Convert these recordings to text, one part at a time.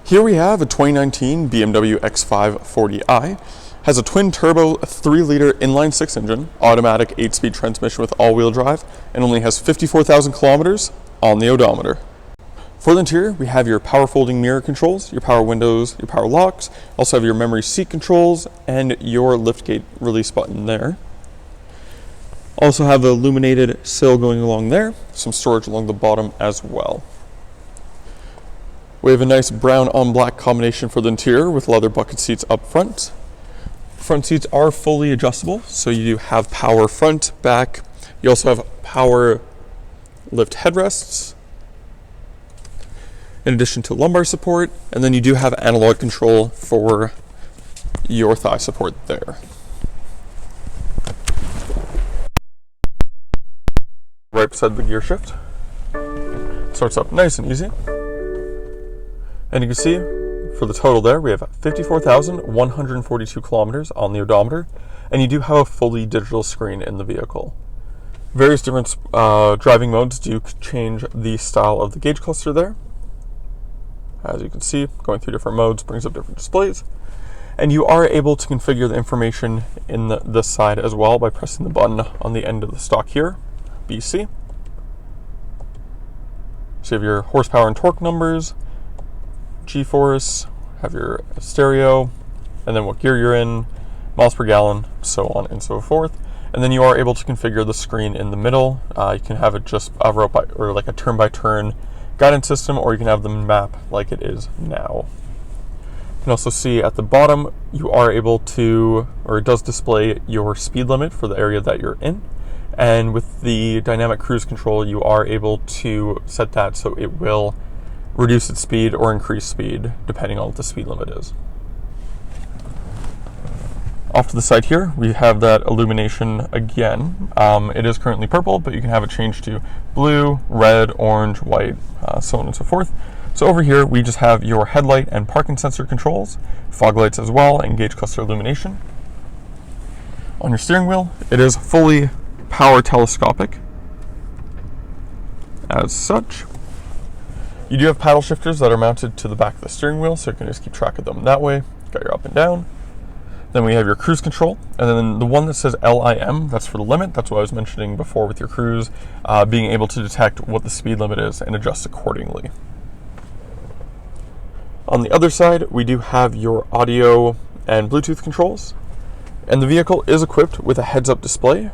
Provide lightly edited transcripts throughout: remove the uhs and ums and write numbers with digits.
Here we have a 2019 BMW X5 40i. Has a twin-turbo 3-liter inline-6 engine, automatic 8-speed transmission with all-wheel drive, and only has 54,000 kilometers on the odometer. For the interior, we have your power folding mirror controls, your power windows, your power locks, also have your memory seat controls, and your liftgate release button there. Also have the illuminated sill going along there, some storage along the bottom as well. We have a nice brown on black combination for the interior with leather bucket seats up front. Front seats are fully adjustable, so you do have power front, back. You also have power lift headrests, in addition to lumbar support, and then you do have analog control for your thigh support there. Right beside the gear shift. Starts up nice and easy. And you can see, for the total there, we have 54,142 kilometers on the odometer, and you do have a fully digital screen in the vehicle. Various different driving modes do change the style of the gauge cluster there. As you can see, going through different modes brings up different displays. And you are able to configure the information in this side as well by pressing the button on the end of the stock here, BC. So you have your horsepower and torque numbers, G-force, have your stereo, and then what gear you're in, miles per gallon, so on and so forth. And then you are able to configure the screen in the middle. You can have it just a or like a turn-by-turn guidance system, or you can have the map like it is now. You can also see at the bottom, you are able to, or it does display your speed limit for the area that you're in. And with the dynamic cruise control, you are able to set that so it will reduce its speed or increase speed depending on what the speed limit is. Off to the side here, we have that illumination again. It is currently purple, but you can have it changed to blue, red, orange, white, so on and so forth. So over here, we just have your headlight and parking sensor controls, fog lights as well, and gauge cluster illumination. On your steering wheel, it is fully power telescopic as such. You do have paddle shifters that are mounted to the back of the steering wheel, so you can just keep track of them that way. Got your up and down. Then we have your cruise control, and then the one that says LIM, that's for the limit. That's what I was mentioning before with your cruise, being able to detect what the speed limit is and adjust accordingly. On the other side, we do have your audio and Bluetooth controls, and the vehicle is equipped with a heads-up display.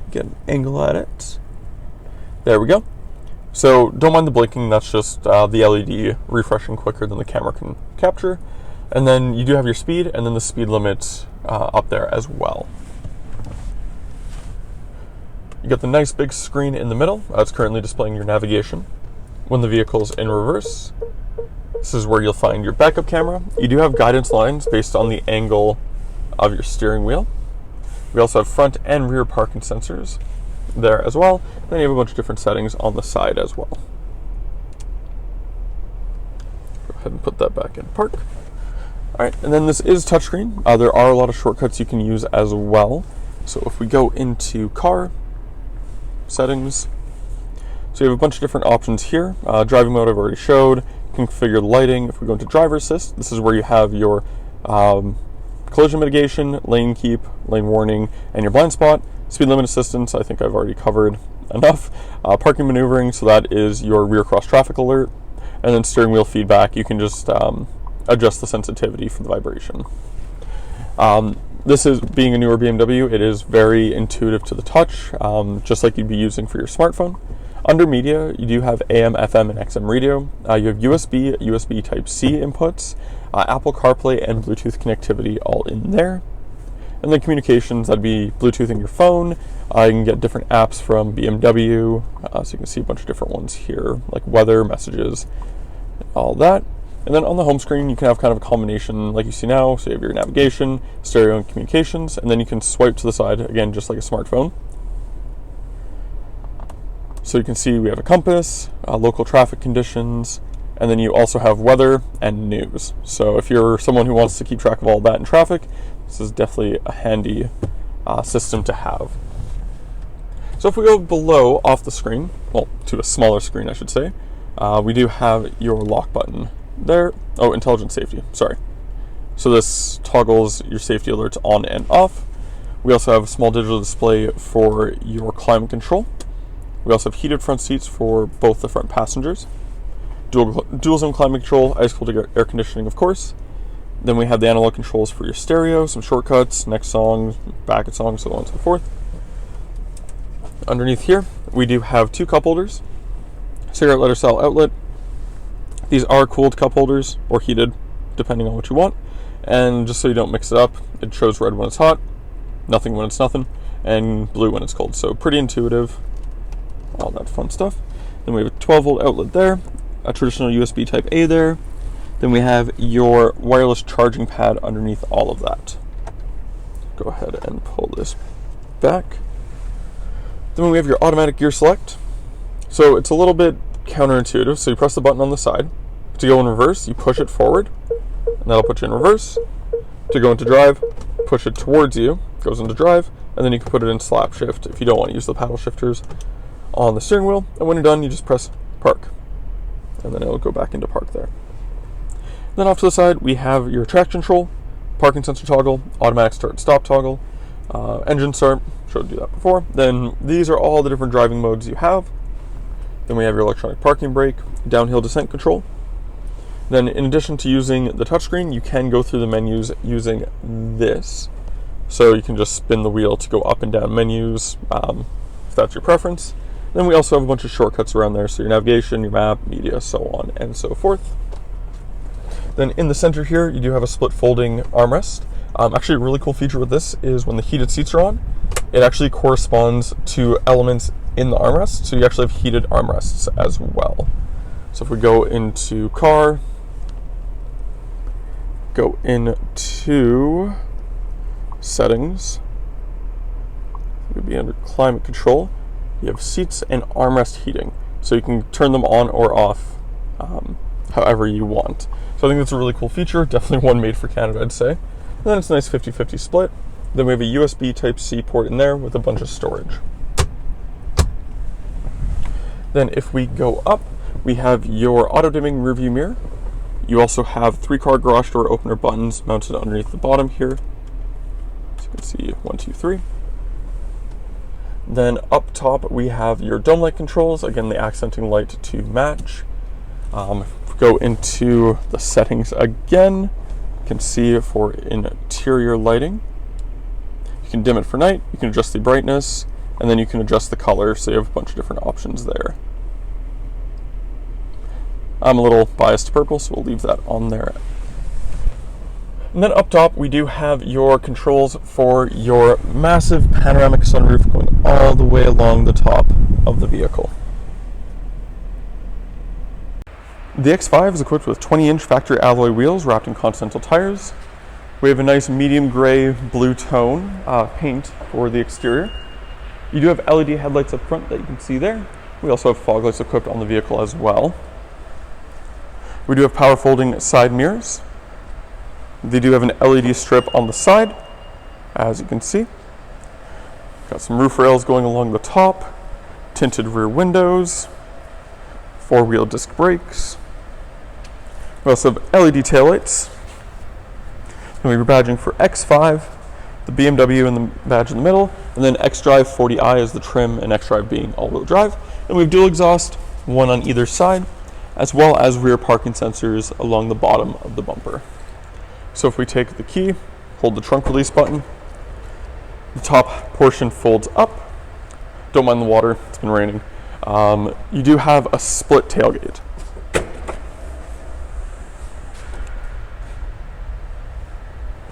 Get an angle at it. There we go. So don't mind the blinking, that's just the LED refreshing quicker than the camera can capture. And then you do have your speed, and then the speed limit up there as well. You got the nice big screen in the middle. It's currently displaying your navigation. When the vehicle's in reverse, this is where you'll find your backup camera. You do have guidance lines based on the angle of your steering wheel. We also have front and rear parking sensors there as well. Then you have a bunch of different settings on the side as well. Go ahead and put that back in park. All right, and then this is touchscreen. There are a lot of shortcuts you can use as well. So if we go into car settings, so you have a bunch of different options here. Driving mode I've already showed. Configure the lighting. If we go into driver assist, this is where you have your collision mitigation, lane keep, lane warning, and your blind spot. Speed limit assistance, I think I've already covered enough. Parking maneuvering, so that is your rear cross traffic alert. And then steering wheel feedback, you can just adjust the sensitivity for the vibration. This is, being a newer BMW, it is very intuitive to the touch, just like you'd be using for your smartphone. Under media, you do have AM, FM, and XM radio. You have USB, USB Type-C inputs, Apple CarPlay, and Bluetooth connectivity all in there. And then communications, that'd be Bluetooth in your phone. You can get different apps from BMW, so you can see a bunch of different ones here, like weather, messages, all that. And then on the home screen, you can have kind of a combination like you see now. So you have your navigation, stereo, and communications, and then you can swipe to the side, again, just like a smartphone. So you can see we have a compass, local traffic conditions, and then you also have weather and news. So if you're someone who wants to keep track of all that in traffic, this is definitely a handy system to have. So if we go below off the screen, well, to a smaller screen I should say, we do have your lock button there. Oh, intelligent safety, sorry. So this toggles your safety alerts on and off. We also have a small digital display for your climate control. We also have heated front seats for both the front passengers. Dual zone climate control, ice cold air conditioning, of course. Then we have the analog controls for your stereo, some shortcuts, next song, back at song, so on and so forth. Underneath here, we do have two cup holders, cigarette lighter style outlet. These are cooled cup holders, or heated, depending on what you want. And just so you don't mix it up, it shows red when it's hot, nothing when it's nothing, and blue when it's cold. So pretty intuitive, all that fun stuff. Then we have a 12-volt outlet there, a traditional USB type A there. Then we have your wireless charging pad underneath all of that. Go ahead and pull this back. Then we have your automatic gear select. So it's a little bit counterintuitive. So you press the button on the side. To go in reverse, you push it forward, and that'll put you in reverse. To go into drive, push it towards you, goes into drive, and then you can put it in slap shift if you don't want to use the paddle shifters on the steering wheel. And when you're done, you just press park, and then it'll go back into park there. Then off to the side, we have your traction control, parking sensor toggle, automatic start stop toggle, engine start, showed you that before. Then these are all the different driving modes you have. Then we have your electronic parking brake, downhill descent control. Then in addition to using the touchscreen, you can go through the menus using this. So you can just spin the wheel to go up and down menus, if that's your preference. Then we also have a bunch of shortcuts around there, so your navigation, your map, media, so on and so forth. Then in the center here, you do have a split folding armrest. Actually, a really cool feature with this is when the heated seats are on, it actually corresponds to elements in the armrest, so you actually have heated armrests as well. So if we go into car, go into settings, it would be under climate control, you have seats and armrest heating, so you can turn them on or off however you want. So I think that's a really cool feature, definitely one made for Canada, I'd say. And then it's a nice 50-50 split. Then we have a USB Type-C port in there with a bunch of storage. Then if we go up, we have your auto-dimming rearview mirror. You also have 3-car garage door opener buttons mounted underneath the bottom here. So you can see 1, 2, 3. Then up top we have your dome light controls, again the accenting light to match. If we go into the settings again, you can see for interior lighting. You can dim it for night, you can adjust the brightness, and then you can adjust the color, so you have a bunch of different options there. I'm a little biased to purple, so we'll leave that on there. And then up top, we do have your controls for your massive panoramic sunroof going all the way along the top of the vehicle. The X5 is equipped with 20-inch factory alloy wheels wrapped in Continental tires. We have a nice medium gray blue tone paint for the exterior. You do have LED headlights up front that you can see there. We also have fog lights equipped on the vehicle as well. We do have power folding side mirrors. They do have an LED strip on the side, as you can see. Got some roof rails going along the top, tinted rear windows, 4-wheel disc brakes. We also have LED taillights. And we have badging for X5, the BMW and the badge in the middle, and then xDrive40i is the trim, and xDrive being all-wheel drive. And we have dual exhaust, one on either side, as well as rear parking sensors along the bottom of the bumper. So if we take the key, hold the trunk release button, the top portion folds up. Don't mind the water, it's been raining. You do have a split tailgate.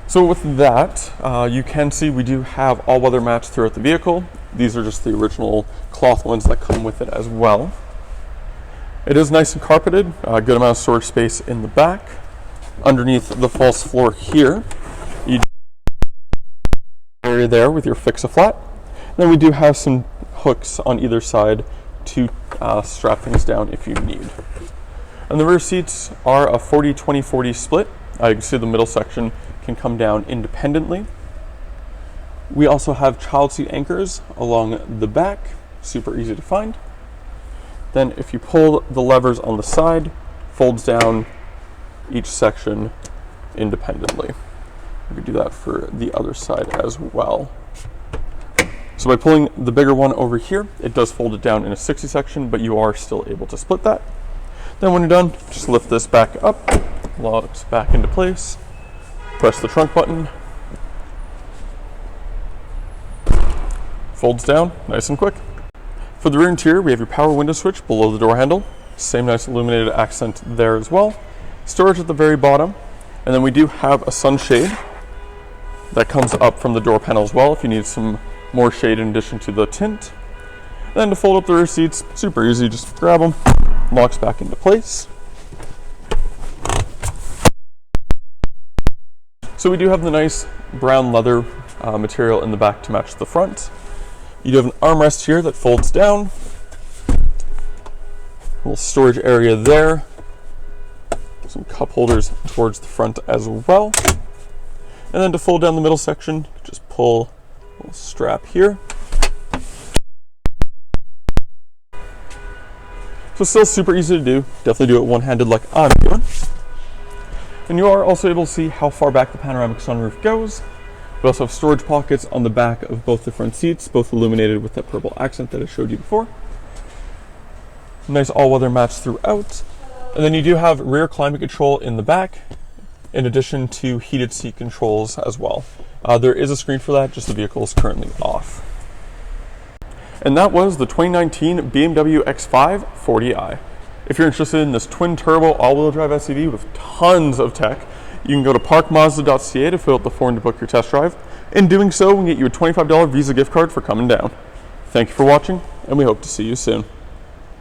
So with that, you can see we do have all-weather mats throughout the vehicle. These are just the original cloth ones that come with it as well. It is nice and carpeted, a good amount of storage space in the back. Underneath the false floor here, you area there with your fix-a-flat. Then we do have some hooks on either side to strap things down if you need. And the rear seats are a 40-20-40 split. You can see the middle section can come down independently. We also have child seat anchors along the back, super easy to find. Then if you pull the levers on the side, folds down each section independently. We could do that for the other side as well. So by pulling the bigger one over here, it does fold it down in a 60 section, but you are still able to split that. Then when you're done, just lift this back up, locks back into place, press the trunk button, folds down nice and quick. For the rear interior, we have your power window switch below the door handle. Same nice illuminated accent there as well. Storage at the very bottom. And then we do have a sunshade that comes up from the door panel as well if you need some more shade in addition to the tint. And then to fold up the rear seats, super easy, just grab them, locks back into place. So we do have the nice brown leather material in the back to match the front. You do have an armrest here that folds down. Little storage area there. Some cup holders towards the front as well. And then to fold down the middle section, just pull a little strap here. So still super easy to do. Definitely do it one-handed like I'm doing. And you are also able to see how far back the panoramic sunroof goes. We also have storage pockets on the back of both the front seats, both illuminated with that purple accent that I showed you before. Nice all-weather match throughout. And then you do have rear climate control in the back, in addition to heated seat controls as well. There is a screen for that, just the vehicle is currently off. And that was the 2019 BMW X5 40i. If you're interested in this twin-turbo all-wheel drive SUV with tons of tech, you can go to parkmazda.ca to fill out the form to book your test drive. In doing so, we can get you a $25 Visa gift card for coming down. Thank you for watching, and we hope to see you soon.